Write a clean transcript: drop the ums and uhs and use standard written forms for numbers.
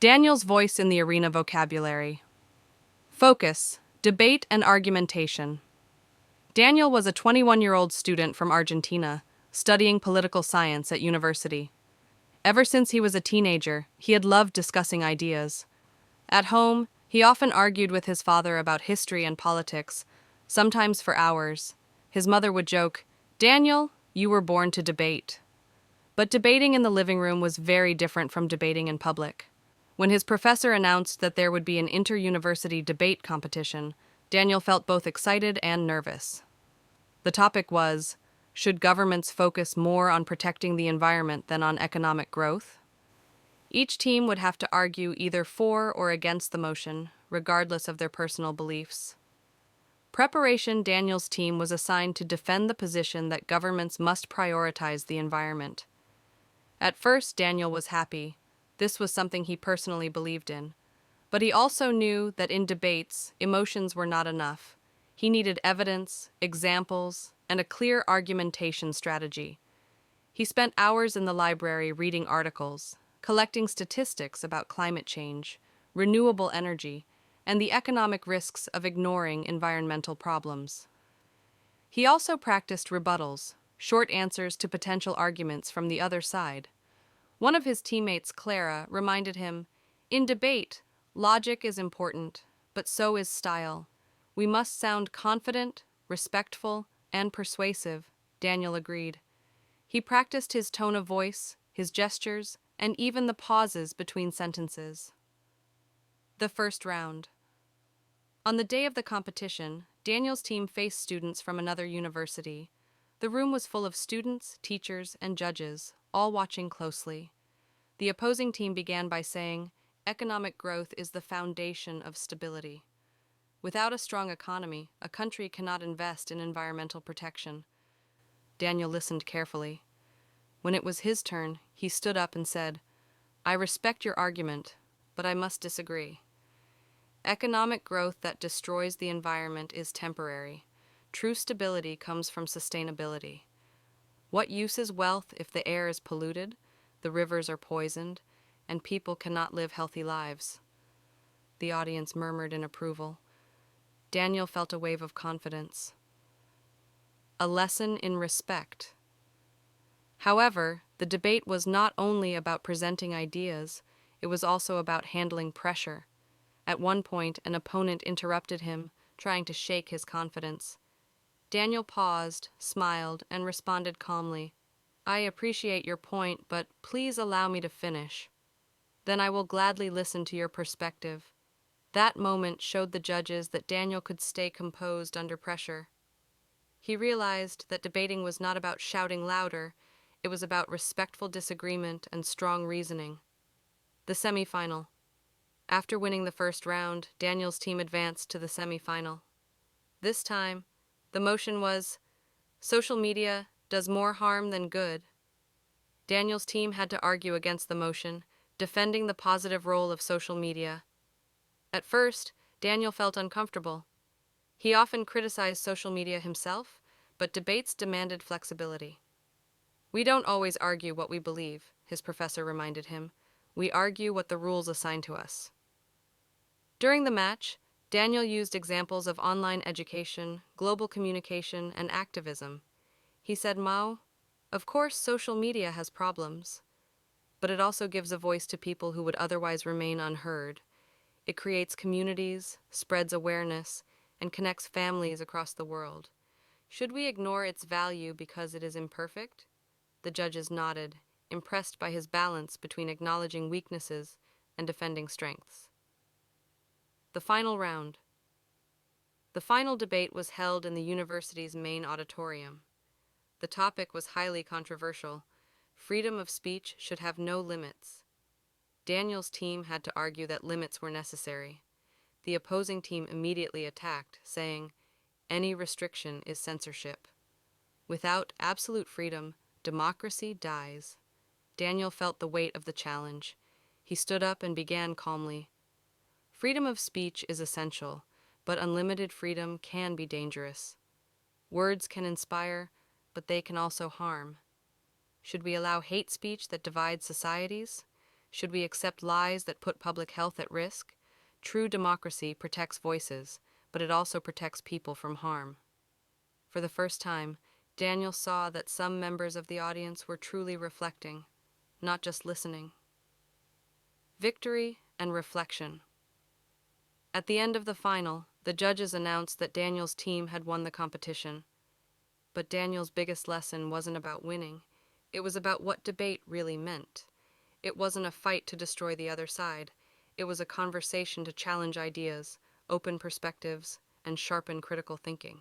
Daniel's voice in the arena vocabulary. Focus, debate and argumentation. Daniel was a 21-year-old student from Argentina, studying political science at university. Ever since he was a teenager, he had loved discussing ideas. At home, he often argued with his father about history and politics, sometimes for hours. His mother would joke, "Daniel, you were born to debate." But debating in the living room was very different from debating in public. When his professor announced that there would be an inter-university debate competition, Daniel felt both excited and nervous. The topic was, should governments focus more on protecting the environment than on economic growth? Each team would have to argue either for or against the motion, regardless of their personal beliefs. Preparation. Daniel's team was assigned to defend the position that governments must prioritize the environment. At first, Daniel was happy. This was something he personally believed in. But he also knew that in debates, emotions were not enough. He needed evidence, examples, and a clear argumentation strategy. He spent hours in the library reading articles, collecting statistics about climate change, renewable energy, and the economic risks of ignoring environmental problems. He also practiced rebuttals, short answers to potential arguments from the other side. One of his teammates, Clara, reminded him, "In debate, logic is important, but so is style. We must sound confident, respectful, and persuasive." Daniel agreed. He practiced his tone of voice, his gestures, and even the pauses between sentences. The first round. On the day of the competition, Daniel's team faced students from another university. The room was full of students, teachers, and judges, all watching closely. The opposing team began by saying, "Economic growth is the foundation of stability. Without a strong economy, a country cannot invest in environmental protection." Daniel listened carefully. When it was his turn, he stood up and said, "I respect your argument, but I must disagree. Economic growth that destroys the environment is temporary. True stability comes from sustainability. What use is wealth if the air is polluted, the rivers are poisoned, and people cannot live healthy lives?" The audience murmured in approval. Daniel felt a wave of confidence. A lesson in respect. However, the debate was not only about presenting ideas, it was also about handling pressure. At one point, an opponent interrupted him, trying to shake his confidence. Daniel paused, smiled, and responded calmly, "I appreciate your point, but please allow me to finish. Then I will gladly listen to your perspective." That moment showed the judges that Daniel could stay composed under pressure. He realized that debating was not about shouting louder, it was about respectful disagreement and strong reasoning. The semifinal. After winning the first round, Daniel's team advanced to the semifinal. This time, the motion was, "Social media does more harm than good." Daniel's team had to argue against the motion, defending the positive role of social media. At first, Daniel felt uncomfortable. He often criticized social media himself, but debates demanded flexibility. "We don't always argue what we believe," his professor reminded him. "We argue what the rules assign to us." During the match, Daniel used examples of online education, global communication, and activism. He said, Of course social media has problems, but it also gives a voice to people who would otherwise remain unheard. It creates communities, spreads awareness, and connects families across the world. Should we ignore its value because it is imperfect?" The judges nodded, impressed by his balance between acknowledging weaknesses and defending strengths. The final round. The final debate was held in the university's main auditorium. The topic was highly controversial. Freedom of speech should have no limits. Daniel's team had to argue that limits were necessary. The opposing team immediately attacked, saying, "Any restriction is censorship. Without absolute freedom, democracy dies." Daniel felt the weight of the challenge. He stood up and began calmly. "Freedom of speech is essential, but unlimited freedom can be dangerous. Words can inspire, but they can also harm. Should we allow hate speech that divides societies? Should we accept lies that put public health at risk? True democracy protects voices, but it also protects people from harm. For the first time, Daniel saw that some members of the audience were truly reflecting, not just listening. Victory and reflection. At the end of the final, the judges announced that Daniel's team had won the competition. But Daniel's biggest lesson wasn't about winning. It was about what debate really meant. It wasn't a fight to destroy the other side. It was a conversation to challenge ideas, open perspectives, and sharpen critical thinking.